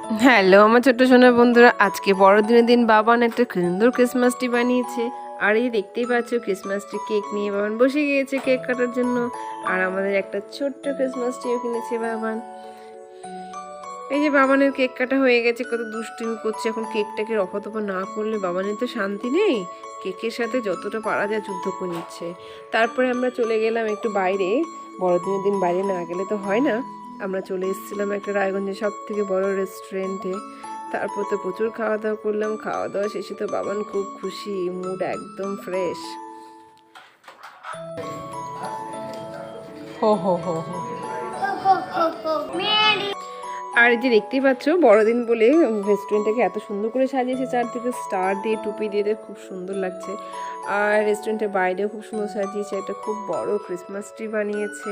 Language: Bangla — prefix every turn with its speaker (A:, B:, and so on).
A: হ্যালো আমার ছোট্ট সোনা বন্ধুরা, আজকে বড়দিনের দিন বাবান একটা সুন্দর ক্রিসমাস ট্রি বানিয়েছে। আর এই দেখতেই পাচ্ছ ক্রিসমাস ট্রি কেক নিয়ে বাবান বসে গিয়েছে কেক কাটার জন্য। আর আমাদের একটা ছোট্ট ক্রিসমাস ট্রিও কিনেছে বাবান। এই যে বাবানের কেক কাটা হয়ে গেছে, কত দুষ্টুমি করছে। এখন কেকটাকে রফাদফা না করলে বাবানের তো শান্তি নেই। কেকের সাথে যতটা পারা যায় যুদ্ধ করে নিচ্ছে। তারপরে আমরা চলে গেলাম একটু বাইরে। বড়দিনের দিন বাইরে না গেলে তো হয় না। আমরা চলে এসেছিলাম একটা রায়গঞ্জের সব থেকে বড় রেস্টুরেন্টে। তারপর তো প্রচুর খাওয়া দাওয়া করলাম। খাওয়া দাওয়া শেষে তো বাবান খুব খুশি, মুড একদম ফ্রেশ। হো হো হো হো। আর এই যে দেখতেই পাচ্ছ বড়দিন বলে রেস্টুরেন্টটাকে এত সুন্দর করে সাজিয়েছে, চারদিকে স্টার দিয়ে টুপি দিয়ে খুব সুন্দর লাগছে। আর রেস্টুরেন্টের বাইরেও খুব সুন্দর সাজিয়েছে, একটা খুব বড় ক্রিসমাস ট্রি বানিয়েছে।